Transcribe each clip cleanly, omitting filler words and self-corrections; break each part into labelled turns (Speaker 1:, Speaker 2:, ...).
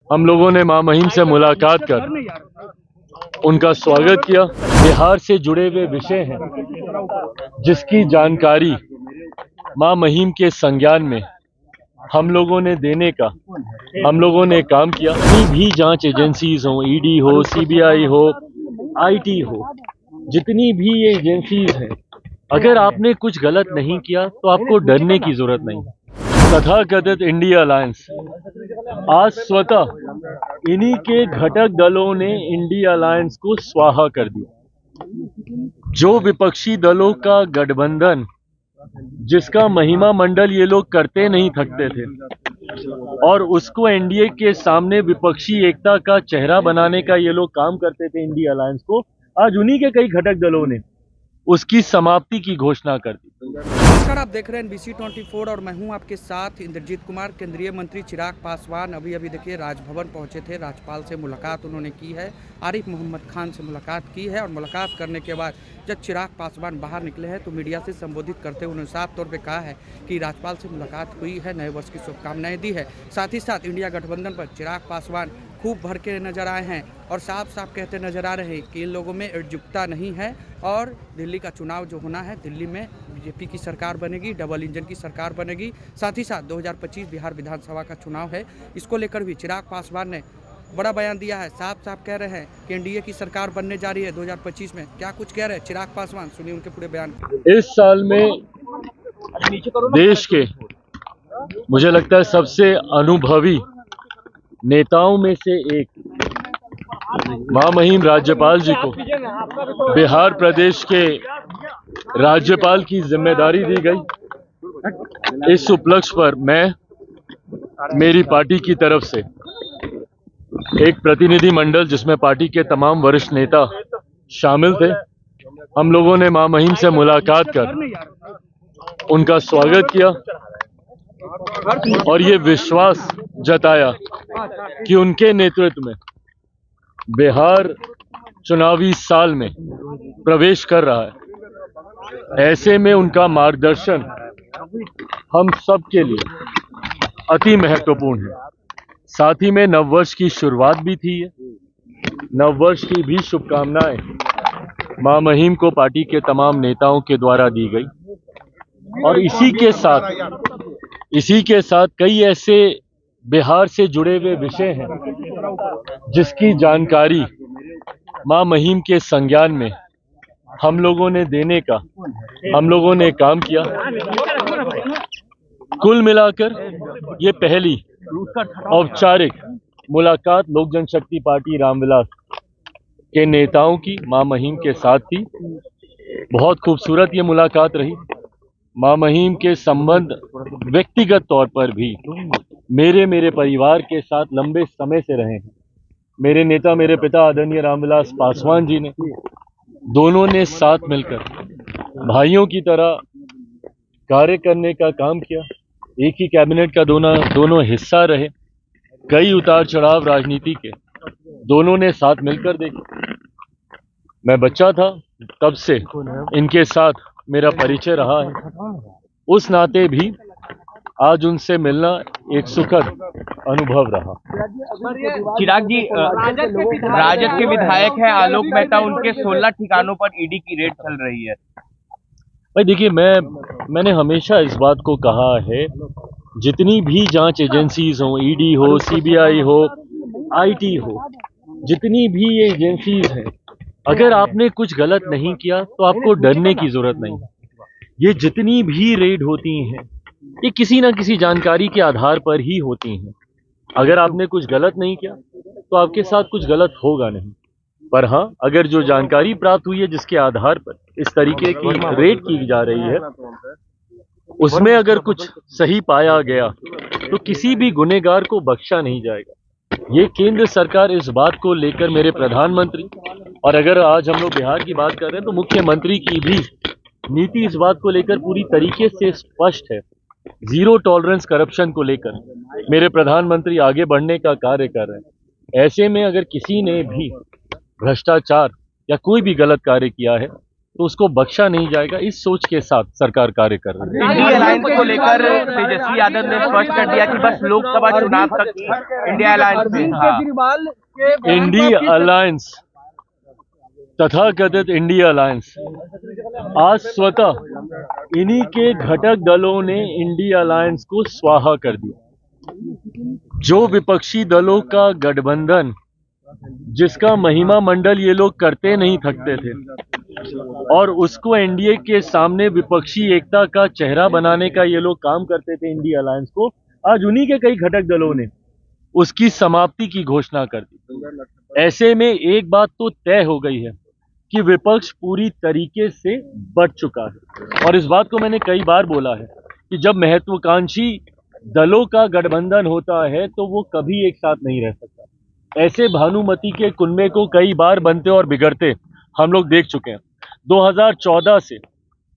Speaker 1: हम लोगों ने मां महिम से मुलाकात कर उनका स्वागत किया। बिहार से जुड़े हुए विषय हैं जिसकी जानकारी मां महिम के संज्ञान में हम लोगों ने देने का हम लोगों ने काम किया। जितनी भी जांच एजेंसीज हो, ईडी हो, सीबीआई हो, आईटी हो, जितनी भी ये एजेंसीज हैं, अगर आपने कुछ गलत नहीं किया तो आपको डरने की जरूरत नहीं। तथाकथित इंडिया अलायंस आज स्वतः इन्हीं के घटक दलों ने इंडिया अलायंस को स्वाहा कर दिया। जो विपक्षी दलों का गठबंधन जिसका महिमा मंडल ये लोग करते नहीं थकते थे और उसको एनडीए के सामने विपक्षी एकता का चेहरा बनाने का ये लोग काम करते थे, इंडिया अलायंस को आज उन्हीं के कई घटक दलों ने उसकी समाप्ति की घोषणा कर दी।
Speaker 2: नमस्कार, आप देख रहे हैं NBC 24 और मैं हूं आपके साथ इंद्रजीत कुमार। केंद्रीय मंत्री चिराग पासवान अभी देखिए राजभवन पहुंचे थे। राज्यपाल से मुलाकात उन्होंने की है, आरिफ मोहम्मद खान से मुलाकात की है और मुलाकात करने के बाद जब चिराग पासवान बाहर निकले हैं तो मीडिया से संबोधित करते हुए उन्होंने साफ तौर पर कहा है कि राज्यपाल से मुलाकात हुई है, नए वर्ष की शुभकामनाएं दी है। साथ ही साथ इंडिया गठबंधन पर चिराग पासवान खूब भर के नजर आए हैं और साफ साफ कहते नजर आ रहे हैं कि इन लोगों में एकजुटता नहीं है और दिल्ली का चुनाव जो होना है, दिल्ली में बीजेपी की सरकार बनेगी, डबल इंजन की सरकार बनेगी। साथ ही साथ 2025 बिहार विधानसभा का चुनाव है, इसको लेकर भी चिराग पासवान ने बड़ा बयान दिया है। साफ साफ कह रहे हैं कि एनडीए की सरकार बनने जा रही है 2025 में। क्या कुछ कह रहे हैं चिराग पासवान, सुनिए उनके पूरे बयान।
Speaker 1: इस साल में देश के मुझे लगता है सबसे अनुभवी नेताओं में से एक मां महिम राज्यपाल जी को बिहार प्रदेश के राज्यपाल की जिम्मेदारी दी गई। इस उपलक्ष्य पर मैं मेरी पार्टी की तरफ से एक प्रतिनिधि मंडल जिसमें पार्टी के तमाम वरिष्ठ नेता शामिल थे, हम लोगों ने मां महिम से मुलाकात कर उनका स्वागत किया और ये विश्वास जताया कि उनके नेतृत्व में बिहार चुनावी साल में प्रवेश कर रहा है। ऐसे में उनका मार्गदर्शन हम सब के लिए अति महत्वपूर्ण है। साथ ही में नववर्ष की शुरुआत भी थी। नववर्ष की भी शुभकामनाएं मां महिम को पार्टी के तमाम नेताओं के द्वारा दी गई और इसी के साथ कई ऐसे बिहार से जुड़े हुए विषय हैं जिसकी जानकारी मां महिम के संज्ञान में हम लोगों ने देने का हम लोगों ने काम किया। कुल मिलाकर ये पहली औपचारिक मुलाकात लोक जनशक्ति पार्टी रामविलास के नेताओं की मां महिम के साथ थी। बहुत खूबसूरत ये मुलाकात रही। मां महिम के संबंध व्यक्तिगत तौर पर भी मेरे परिवार के साथ लंबे समय से रहे हैं। मेरे नेता, मेरे पिता आदरणीय रामविलास पासवान जी ने, दोनों ने साथ मिलकर भाइयों की तरह कार्य करने का काम किया। एक ही कैबिनेट का दोनों हिस्सा रहे। कई उतार चढ़ाव राजनीति के दोनों ने साथ मिलकर देखे। मैं बच्चा था तब से इनके साथ मेरा परिचय रहा है। उस नाते भी आज उनसे मिलना एक सुखद अनुभव रहा।
Speaker 3: चिराग जी, राजद के विधायक हैं आलोक मेहता, उनके 16 ठिकानों पर ईडी की रेड चल रही है।
Speaker 1: भाई देखिए, मैंने हमेशा इस बात को कहा है, जितनी भी जांच एजेंसीज हो, ईडी हो, सीबीआई हो, आईटी हो, जितनी भी ये एजेंसीज हैं, अगर आपने कुछ गलत नहीं किया तो आपको डरने की जरूरत नहीं। ये जितनी भी रेड होती हैं, ये किसी ना किसी जानकारी के आधार पर ही होती हैं। अगर आपने कुछ गलत नहीं किया तो आपके साथ कुछ गलत होगा नहीं। पर हाँ, अगर जो जानकारी प्राप्त हुई है जिसके आधार पर इस तरीके की रेड की जा रही है, उसमें अगर कुछ सही पाया गया तो किसी भी गुनहगार को बख्शा नहीं जाएगा। ये केंद्र सरकार इस बात को लेकर, मेरे प्रधानमंत्री, और अगर आज हम लोग बिहार की बात कर रहे हैं तो मुख्यमंत्री की भी नीति इस बात को लेकर पूरी तरीके से स्पष्ट है। जीरो टॉलरेंस करप्शन को लेकर मेरे प्रधानमंत्री आगे बढ़ने का कार्य कर रहे हैं। ऐसे में अगर किसी ने भी भ्रष्टाचार या कोई भी गलत कार्य किया है तो उसको बख्शा नहीं जाएगा। इस सोच के साथ सरकार कार्य कर रही है।
Speaker 3: इंडिया अलायंस को लेकर तेजस्वी यादव ने स्पष्ट कर दिया कि बस लोकसभा चुनाव तक ही इंडिया अलायंस में था।
Speaker 1: इंडिया अलायंस, तथाकथित इंडिया अलायंस, आज स्वतः इन्हीं के घटक दलों ने इंडिया अलायंस को स्वाहा कर दिया। जो विपक्षी दलों का गठबंधन, जिसका महिमा मंडल ये लोग करते नहीं थकते थे और उसको एनडीए के सामने विपक्षी एकता का चेहरा बनाने का ये लोग काम करते थे इंडिया अलायंस को, आज उन्हीं के कई घटक दलों ने उसकी समाप्ति की घोषणा कर दी। ऐसे में एक बात तो तय हो गई है कि विपक्ष पूरी तरीके से बढ़ चुका है। और इस बात को मैंने कई बार बोला है कि जब महत्वाकांक्षी दलों का गठबंधन होता है तो वो कभी एक साथ नहीं रह सकता। ऐसे भानुमति के कुनबे को कई बार बनते और बिगड़ते हम लोग देख चुके हैं। 2014 से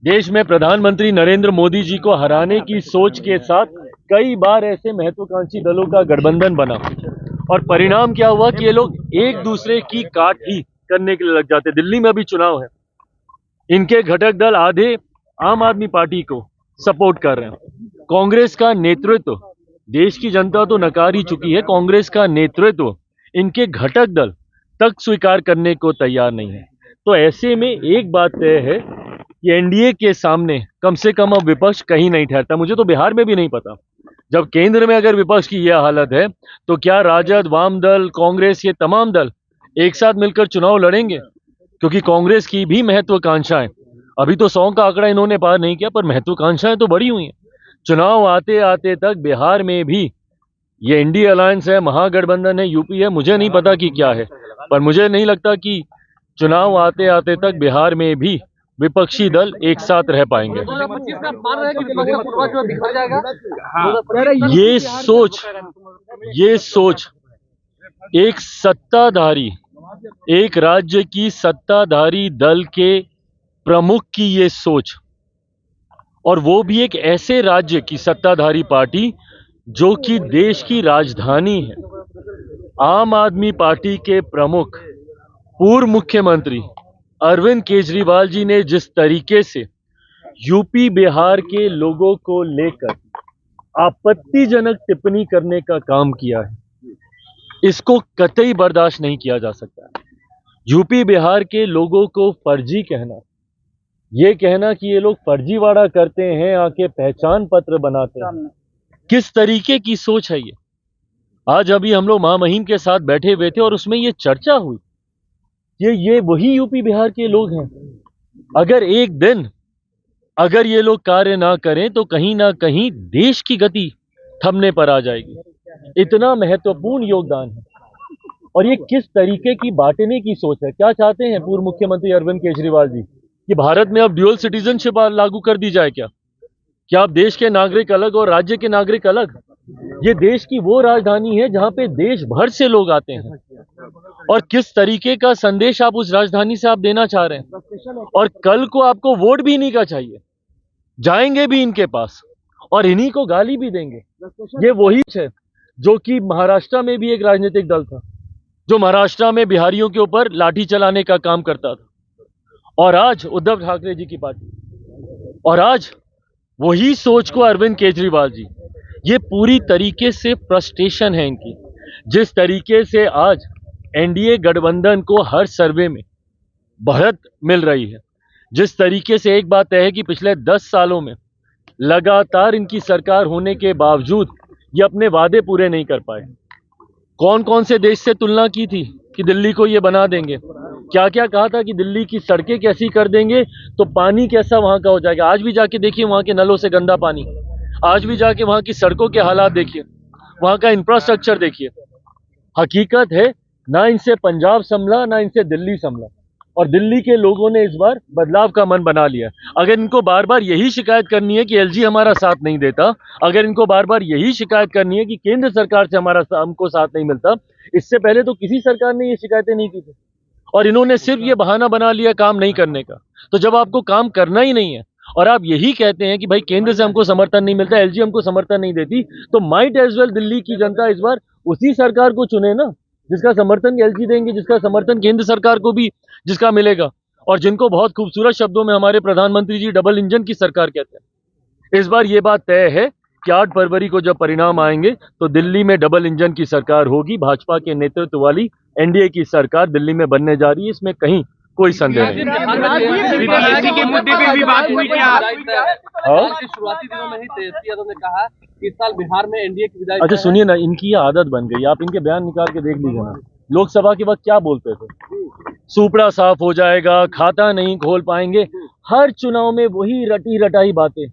Speaker 1: देश में प्रधानमंत्री नरेंद्र मोदी जी को हराने की सोच के साथ कई बार ऐसे महत्वाकांक्षी दलों का गठबंधन बना और परिणाम क्या हुआ कि ये लोग एक दूसरे की काट ही करने के लिए लग जाते। दिल्ली में अभी चुनाव है, इनके घटक दल आधे आम आदमी पार्टी को सपोर्ट कर रहे हैं। कांग्रेस का नेतृत्व, देश की जनता तो नकार ही चुकी है, कांग्रेस का नेतृत्व इनके घटक दल तक स्वीकार करने को तैयार नहीं है। तो ऐसे में एक बात तय है कि एनडीए के सामने कम से कम अब विपक्ष कहीं नहीं ठहरता। मुझे तो बिहार में भी नहीं पता, जब केंद्र में अगर विपक्ष की यह हालत है तो क्या राजद, वाम दल, कांग्रेस, ये तमाम दल एक साथ मिलकर चुनाव लड़ेंगे? क्योंकि कांग्रेस की भी महत्वाकांक्षाएं, अभी तो 100 का आंकड़ा इन्होंने पार नहीं किया, पर महत्वाकांक्षाएं तो बढ़ी हुई हैं। चुनाव आते आते तक बिहार में भी ये इंडिया अलायंस है, महागठबंधन है, यूपी है, मुझे नहीं पता कि क्या है, पर मुझे नहीं लगता कि चुनाव आते आते तक बिहार में भी विपक्षी दल एक साथ रह पाएंगे। ये सोच एक सत्ताधारी, एक राज्य की सत्ताधारी दल के प्रमुख की ये सोच, और वो भी एक ऐसे राज्य की सत्ताधारी पार्टी जो कि देश की राजधानी है। आम आदमी पार्टी के प्रमुख पूर्व मुख्यमंत्री अरविंद केजरीवाल जी ने जिस तरीके से यूपी बिहार के लोगों को लेकर आपत्तिजनक टिप्पणी करने का काम किया है, इसको कतई बर्दाश्त नहीं किया जा सकता। यूपी बिहार के लोगों को फर्जी कहना, ये कहना कि ये लोग फर्जीवाड़ा करते हैं, आके पहचान पत्र बनाते हैं, किस तरीके की सोच है ये? आज अभी हम लोग महामहिम के साथ बैठे हुए थे और उसमें ये चर्चा हुई, ये वही यूपी बिहार के लोग हैं। अगर एक दिन अगर ये लोग कार्य ना करें तो कहीं ना कहीं देश की गति थमने पर आ जाएगी। इतना महत्वपूर्ण योगदान है। और ये किस तरीके की बांटने की सोच है? क्या चाहते हैं पूर्व मुख्यमंत्री अरविंद केजरीवाल जी कि भारत में अब ड्यूअल सिटीजनशिप लागू कर दी जाए क्या? क्या आप देश के नागरिक अलग और राज्य के नागरिक अलग? ये देश की वो राजधानी है जहां पे देश भर से लोग आते हैं। और किस तरीके का संदेश आप उस राजधानी से आप देना चाह रहे हैं? और कल को आपको वोट भी इन्हीं का चाहिए, जाएंगे भी इनके पास और इन्हीं को गाली भी देंगे। ये वही है जो कि महाराष्ट्र में भी एक राजनीतिक दल था, जो महाराष्ट्र में बिहारियों के ऊपर लाठी चलाने का काम करता था, और आज उद्धव ठाकरे जी की पार्टी, और आज वही सोच को अरविंद केजरीवाल जी, ये पूरी तरीके से फ्रस्ट्रेशन है इनकी। जिस तरीके से आज एनडीए गठबंधन को हर सर्वे में बढ़त मिल रही है, जिस तरीके से एक बात है कि पिछले 10 सालों में लगातार इनकी सरकार होने के बावजूद ये अपने वादे पूरे नहीं कर पाए। कौन कौन से देश से तुलना की थी कि दिल्ली को ये बना देंगे, क्या क्या कहा था कि दिल्ली की सड़कें कैसी कर देंगे तो पानी कैसा वहां का हो जाएगा। आज भी जाके देखिए वहां के नलों से गंदा पानी, आज भी जाके वहां की सड़कों के हालात देखिए, वहां का इंफ्रास्ट्रक्चर देखिए। हकीकत है ना इनसे पंजाब संभला ना इनसे दिल्ली संभला, और दिल्ली के लोगों ने इस बार बदलाव का मन बना लिया। अगर इनको बार बार यही शिकायत करनी है कि एलजी हमारा साथ नहीं देता, अगर इनको बार बार यही शिकायत करनी है कि केंद्र सरकार से हमको साथ नहीं मिलता, इससे पहले तो किसी सरकार ने ये शिकायतें नहीं की थी, और इन्होंने सिर्फ ये बहाना बना लिया काम नहीं करने का। तो जब आपको काम करना ही नहीं है और आप यही कहते हैं कि भाई केंद्र से हमको समर्थन नहीं मिलता, एलजी हमको समर्थन नहीं देती, तो माइट एज वेल दिल्ली की जनता इस बार उसी सरकार को चुने ना जिसका समर्थन एलजी देंगे, जिसका समर्थन केंद्र सरकार को भी जिसका मिलेगा। और जिनको बहुत खूबसूरत शब्दों में हमारे प्रधानमंत्री जी डबल इंजन की सरकार कहते हैं। इस बार ये बात तय है कि 8 फरवरी को जब परिणाम आएंगे तो दिल्ली में डबल इंजन की सरकार होगी। भाजपा के नेतृत्व वाली एनडीए की सरकार दिल्ली में बनने जा रही है, इसमें कहीं कोई संदेह नहीं।
Speaker 3: बीपीएससी के मुद्दे पे भी बात हुई क्या?
Speaker 4: शुरुआती दिनों में ही तेजस्वी यादव ने कहा कि इस साल बिहार में एनडीए की विधायक।
Speaker 1: अच्छा सुनिए ना, इनकी ये आदत बन गई, आप इनके बयान निकाल के देख लीजिए ना। लोकसभा के वक्त क्या बोलते थे, सुपड़ा साफ हो जाएगा, खाता नहीं खोल पाएंगे। हर चुनाव में वही रटी रटाई बातें।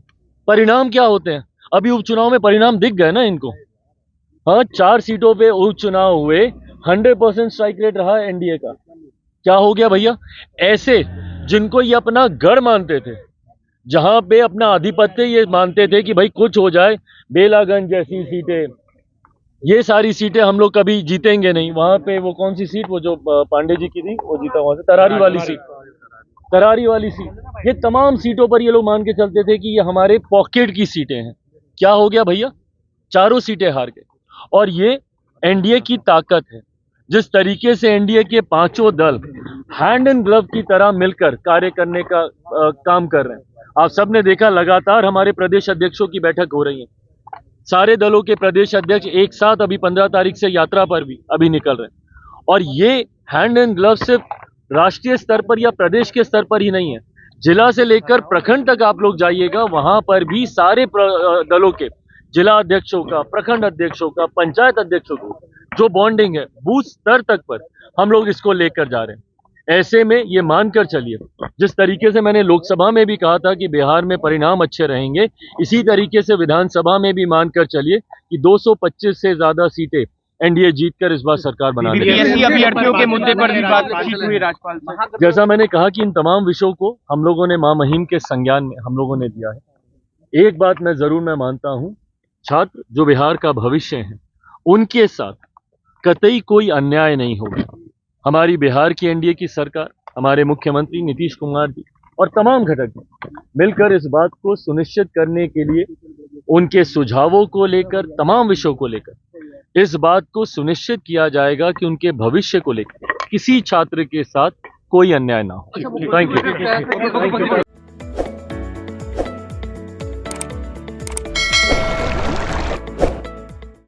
Speaker 1: परिणाम क्या होते हैं? अभी उपचुनाव में परिणाम दिख गए ना इनको। हाँ, 4 सीटों पे उपचुनाव हुए, 100% स्ट्राइक रेट रहा एनडीए का। क्या हो गया भैया? ऐसे जिनको ये अपना गढ़ मानते थे, जहां पे अपना आधिपत्य ये मानते थे कि भाई कुछ हो जाए, बेलागंज जैसी सीटें, ये सारी सीटें हम लोग कभी जीतेंगे नहीं। वहां पे वो कौन सी सीट, वो जो पांडे जी की थी, वो जीता वहां से, तरारी वाली सीट। ये तमाम सीटों पर ये लोग मान के चलते थे कि ये हमारे पॉकेट की सीटें हैं। क्या हो गया भैया? चारों सीटें हार गए। और ये एनडीए की ताकत है। जिस तरीके से एनडीए के पांचों दल हैंड एंड ग्लव की तरह मिलकर कार्य करने का काम कर रहे हैं। आप सबने देखा, लगातार हमारे प्रदेश अध्यक्षों की बैठक हो रही है। सारे दलों के प्रदेश अध्यक्ष एक साथ अभी 15 तारीख से यात्रा पर भी अभी निकल रहे हैं। और ये हैंड एंड ग्लव सिर्फ राष्ट्रीय स्तर पर या प्रदेश के स्तर पर ही नहीं है, जिला से लेकर प्रखंड तक आप लोग जाइएगा, वहां पर भी सारे दलों के जिला अध्यक्षों का, प्रखंड अध्यक्षों का, पंचायत अध्यक्षों का जो बॉन्डिंग है, बूथ स्तर तक पर हम लोग इसको लेकर जा रहे हैं। ऐसे में ये मानकर चलिए, जिस तरीके से मैंने लोकसभा में भी कहा था कि बिहार में परिणाम अच्छे रहेंगे, इसी तरीके से विधानसभा में भी मानकर चलिए कि 225 से ज्यादा सीटें एनडीए जीतकर इस बार सरकार बना लेगी।
Speaker 3: बीपीएससी अभ्यर्थियों के मुद्दे पर भी बातचीत हुई राज्यपाल से।
Speaker 1: जैसा मैंने कहा कि इन तमाम विषयों को हम लोगों ने मां महिम के संज्ञान में हम लोगों ने दिया है। एक बात मैं जरूर मानता हूं, छात्र जो बिहार का भविष्य है, उनके साथ कतई कोई अन्याय नहीं होगा। हमारी बिहार की एनडीए की सरकार, हमारे मुख्यमंत्री नीतीश कुमार जी और तमाम घटक मिलकर इस बात को सुनिश्चित करने के लिए, उनके सुझावों को लेकर, तमाम विषयों को लेकर इस बात को सुनिश्चित किया जाएगा कि उनके भविष्य को लेकर किसी छात्र के साथ कोई अन्याय ना हो। Thank you.